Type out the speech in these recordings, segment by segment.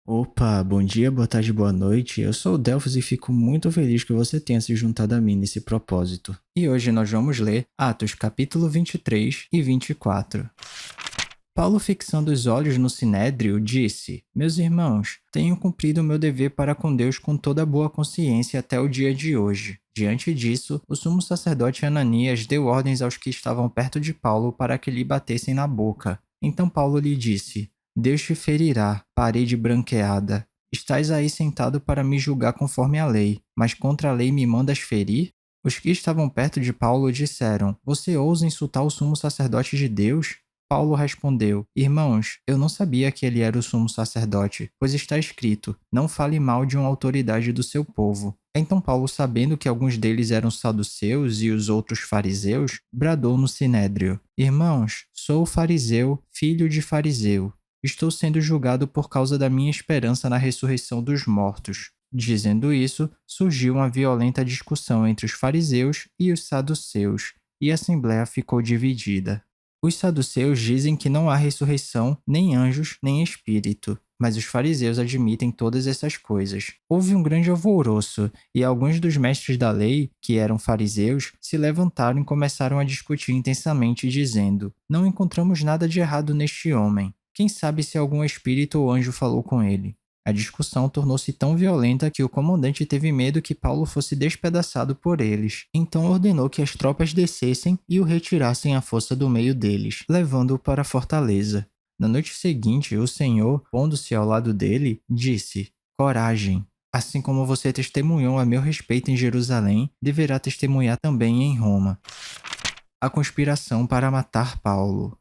Opa, bom dia, boa tarde, boa noite. Eu sou o Delphos e fico muito feliz que você tenha se juntado a mim nesse propósito. E hoje nós vamos ler Atos capítulo 23 e 24. Paulo, fixando os olhos no sinédrio, disse: Meus irmãos, tenho cumprido o meu dever para com Deus com toda boa consciência até o dia de hoje. Diante disso, o sumo sacerdote Ananias deu ordens aos que estavam perto de Paulo para que lhe batessem na boca. Então Paulo lhe disse: Deus te ferirá, parede branqueada. Estás aí sentado para me julgar conforme a lei, mas contra a lei me mandas ferir? Os que estavam perto de Paulo disseram: Você ousa insultar o sumo sacerdote de Deus? Paulo respondeu: Irmãos, eu não sabia que ele era o sumo sacerdote, pois está escrito: Não fale mal de uma autoridade do seu povo. Então Paulo, sabendo que alguns deles eram saduceus e os outros fariseus, bradou no sinédrio: Irmãos, sou fariseu, filho de fariseu. Estou sendo julgado por causa da minha esperança na ressurreição dos mortos. Dizendo isso, surgiu uma violenta discussão entre os fariseus e os saduceus, e a assembleia ficou dividida. Os saduceus dizem que não há ressurreição, nem anjos, nem espírito, mas os fariseus admitem todas essas coisas. Houve um grande alvoroço, e alguns dos mestres da lei, que eram fariseus, se levantaram e começaram a discutir intensamente, dizendo: Não encontramos nada de errado neste homem. Quem sabe se algum espírito ou anjo falou com ele? A discussão tornou-se tão violenta que o comandante teve medo que Paulo fosse despedaçado por eles. Então ordenou que as tropas descessem e o retirassem à força do meio deles, levando-o para a fortaleza. Na noite seguinte, o Senhor, pondo-se ao lado dele, disse: Coragem! Assim como você testemunhou a meu respeito em Jerusalém, deverá testemunhar também em Roma. A conspiração para matar Paulo.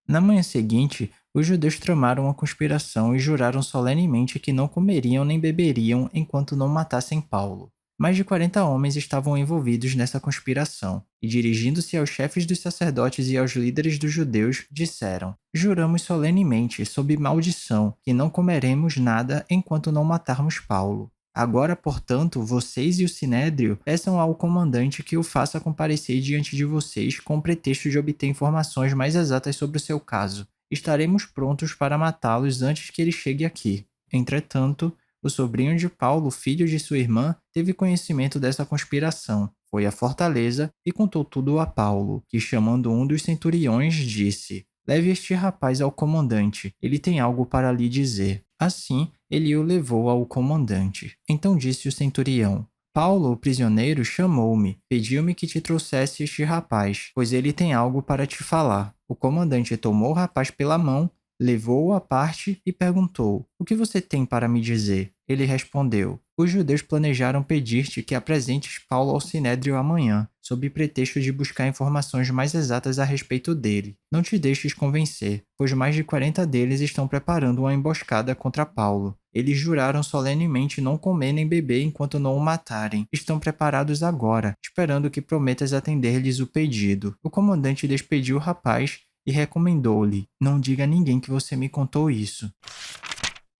Na manhã seguinte, os judeus tramaram uma conspiração e juraram solenemente que não comeriam nem beberiam enquanto não matassem Paulo. Mais de 40 homens estavam envolvidos nessa conspiração, e dirigindo-se aos chefes dos sacerdotes e aos líderes dos judeus, disseram: Juramos solenemente, sob maldição, que não comeremos nada enquanto não matarmos Paulo. Agora, portanto, vocês e o Sinédrio peçam ao comandante que o faça comparecer diante de vocês com o pretexto de obter informações mais exatas sobre o seu caso. Estaremos prontos para matá-los antes que ele chegue aqui. Entretanto, o sobrinho de Paulo, filho de sua irmã, teve conhecimento dessa conspiração. Foi à fortaleza e contou tudo a Paulo, que, chamando um dos centuriões, disse: Leve este rapaz ao comandante, ele tem algo para lhe dizer. Assim, ele o levou ao comandante. Então disse o centurião: Paulo, o prisioneiro, chamou-me, pediu-me que te trouxesse este rapaz, pois ele tem algo para te falar. O comandante tomou o rapaz pela mão, levou-o à parte e perguntou: O que você tem para me dizer? Ele respondeu: Os judeus planejaram pedir-te que apresentes Paulo ao sinédrio amanhã, sob pretexto de buscar informações mais exatas a respeito dele. Não te deixes convencer, pois mais de 40 deles estão preparando uma emboscada contra Paulo. Eles juraram solenemente não comer nem beber enquanto não o matarem. Estão preparados agora, esperando que prometas atender-lhes o pedido. O comandante despediu o rapaz e recomendou-lhe: Não diga a ninguém que você me contou isso.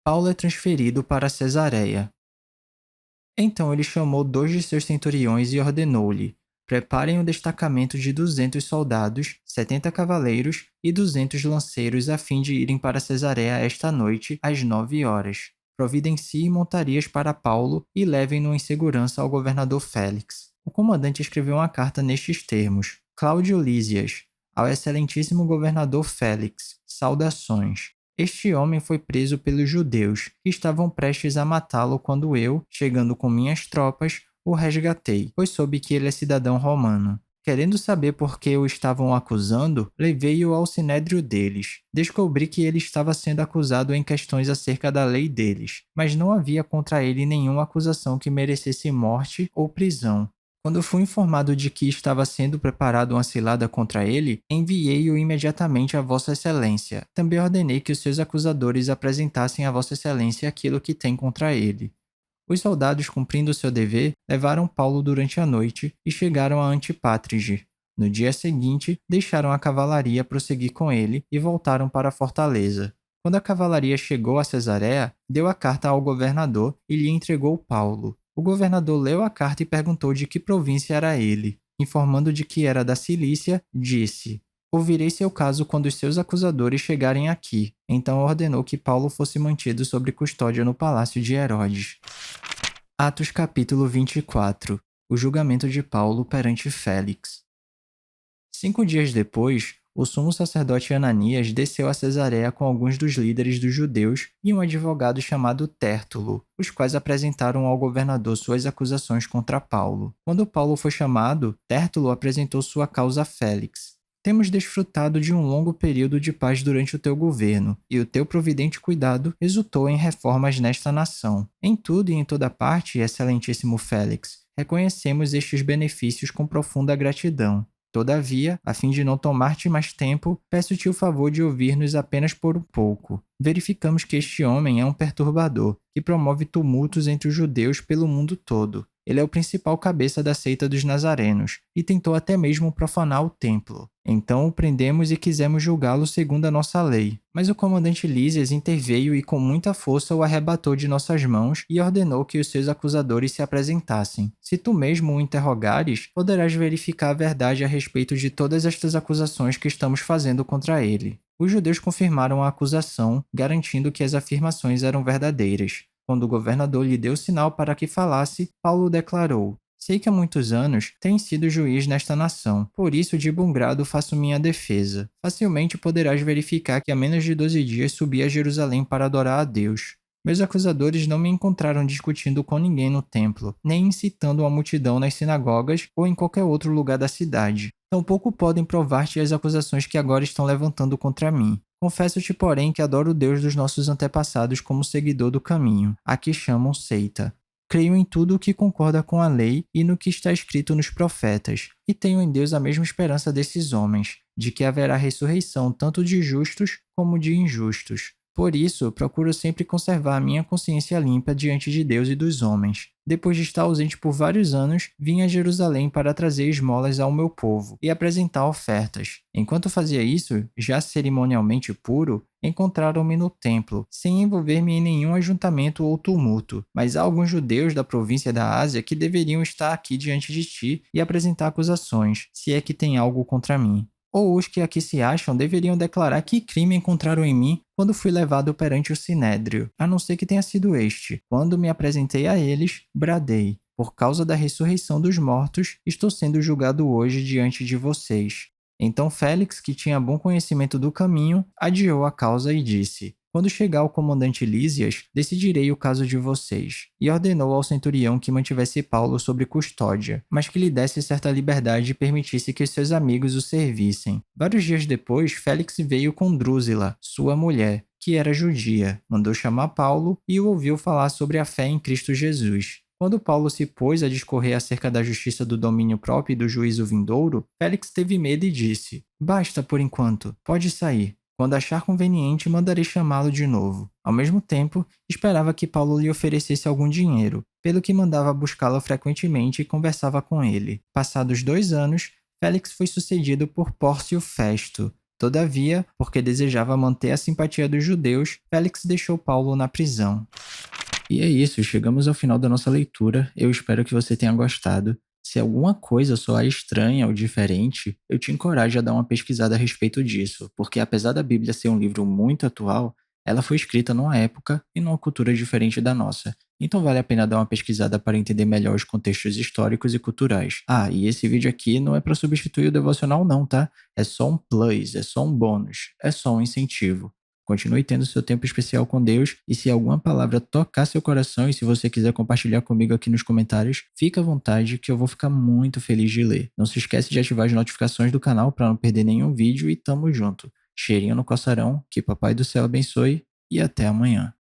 Paulo é transferido para Cesareia. Então ele chamou 2 de seus centuriões e ordenou-lhe: Preparem um destacamento de 200 soldados, 70 cavaleiros e 200 lanceiros a fim de irem para Cesareia esta noite, às 9 horas. Providenciem montarias para Paulo e levem-no em segurança ao governador Félix. O comandante escreveu uma carta nestes termos: Cláudio Lísias, ao excelentíssimo governador Félix, saudações. Este homem foi preso pelos judeus, que estavam prestes a matá-lo quando eu, chegando com minhas tropas, o resgatei, pois soube que ele é cidadão romano. Querendo saber por que o estavam acusando, levei-o ao sinédrio deles. Descobri que ele estava sendo acusado em questões acerca da lei deles, mas não havia contra ele nenhuma acusação que merecesse morte ou prisão. Quando fui informado de que estava sendo preparada uma cilada contra ele, enviei-o imediatamente a Vossa Excelência. Também ordenei que os seus acusadores apresentassem a Vossa Excelência aquilo que tem contra ele. Os soldados, cumprindo seu dever, levaram Paulo durante a noite e chegaram a Antipátrige. No dia seguinte, deixaram a cavalaria prosseguir com ele e voltaram para a fortaleza. Quando a cavalaria chegou a Cesareia, deu a carta ao governador e lhe entregou Paulo. O governador leu a carta e perguntou de que província era ele. Informando de que era da Cilícia, disse: Ouvirei seu caso quando os seus acusadores chegarem aqui. Então ordenou que Paulo fosse mantido sob custódia no palácio de Herodes. Atos capítulo 24. O julgamento de Paulo perante Félix. 5 dias depois, o sumo sacerdote Ananias desceu a Cesareia com alguns dos líderes dos judeus e um advogado chamado Tértulo, os quais apresentaram ao governador suas acusações contra Paulo. Quando Paulo foi chamado, Tértulo apresentou sua causa a Félix. Temos desfrutado de um longo período de paz durante o teu governo, e o teu providente cuidado resultou em reformas nesta nação. Em tudo e em toda parte, excelentíssimo Félix, reconhecemos estes benefícios com profunda gratidão. Todavia, a fim de não tomar-te mais tempo, peço-te o favor de ouvir-nos apenas por um pouco. Verificamos que este homem é um perturbador, que promove tumultos entre os judeus pelo mundo todo. Ele é o principal cabeça da seita dos nazarenos, e tentou até mesmo profanar o templo. Então o prendemos e quisemos julgá-lo segundo a nossa lei. Mas o comandante Lísias interveio e com muita força o arrebatou de nossas mãos e ordenou que os seus acusadores se apresentassem. Se tu mesmo o interrogares, poderás verificar a verdade a respeito de todas estas acusações que estamos fazendo contra ele. Os judeus confirmaram a acusação, garantindo que as afirmações eram verdadeiras. Quando o governador lhe deu sinal para que falasse, Paulo declarou: sei que há muitos anos tens sido juiz nesta nação, por isso de bom grado faço minha defesa. Facilmente poderás verificar que há menos de 12 dias subi a Jerusalém para adorar a Deus. Meus acusadores não me encontraram discutindo com ninguém no templo, nem incitando uma multidão nas sinagogas ou em qualquer outro lugar da cidade. Tampouco podem provar-te as acusações que agora estão levantando contra mim. Confesso-te, porém, que adoro o Deus dos nossos antepassados como seguidor do caminho, a que chamam seita. Creio em tudo o que concorda com a lei e no que está escrito nos profetas, e tenho em Deus a mesma esperança desses homens, de que haverá ressurreição tanto de justos como de injustos. Por isso, procuro sempre conservar a minha consciência limpa diante de Deus e dos homens. Depois de estar ausente por vários anos, vim a Jerusalém para trazer esmolas ao meu povo e apresentar ofertas. Enquanto fazia isso, já cerimonialmente puro, encontraram-me no templo, sem envolver-me em nenhum ajuntamento ou tumulto. Mas há alguns judeus da província da Ásia que deveriam estar aqui diante de ti e apresentar acusações, se é que tem algo contra mim. Ou os que aqui se acham deveriam declarar que crime encontraram em mim quando fui levado perante o sinédrio, a não ser que tenha sido este. Quando me apresentei a eles, bradei: por causa da ressurreição dos mortos, estou sendo julgado hoje diante de vocês. Então Félix, que tinha bom conhecimento do caminho, adiou a causa e disse: quando chegar o comandante Lísias, decidirei o caso de vocês. E ordenou ao centurião que mantivesse Paulo sob custódia, mas que lhe desse certa liberdade e permitisse que seus amigos o servissem. Vários dias depois, Félix veio com Drúzila, sua mulher, que era judia, mandou chamar Paulo e o ouviu falar sobre a fé em Cristo Jesus. Quando Paulo se pôs a discorrer acerca da justiça do domínio próprio e do juízo vindouro, Félix teve medo e disse: basta por enquanto, pode sair. Quando achar conveniente, mandarei chamá-lo de novo. Ao mesmo tempo, esperava que Paulo lhe oferecesse algum dinheiro, pelo que mandava buscá-lo frequentemente e conversava com ele. Passados 2 anos, Félix foi sucedido por Pórcio Festo. Todavia, porque desejava manter a simpatia dos judeus, Félix deixou Paulo na prisão. E é isso, chegamos ao final da nossa leitura. Eu espero que você tenha gostado. Se alguma coisa soar estranha ou diferente, eu te encorajo a dar uma pesquisada a respeito disso, porque apesar da Bíblia ser um livro muito atual, ela foi escrita numa época e numa cultura diferente da nossa. Então vale a pena dar uma pesquisada para entender melhor os contextos históricos e culturais. Ah, e esse vídeo aqui não é para substituir o devocional não, tá? É só um plus, é só um bônus, é só um incentivo. Continue tendo seu tempo especial com Deus e se alguma palavra tocar seu coração e se você quiser compartilhar comigo aqui nos comentários, fica à vontade que eu vou ficar muito feliz de ler. Não se esquece de ativar as notificações do canal para não perder nenhum vídeo e tamo junto. Cheirinho no coçarão, que Papai do Céu abençoe e até amanhã.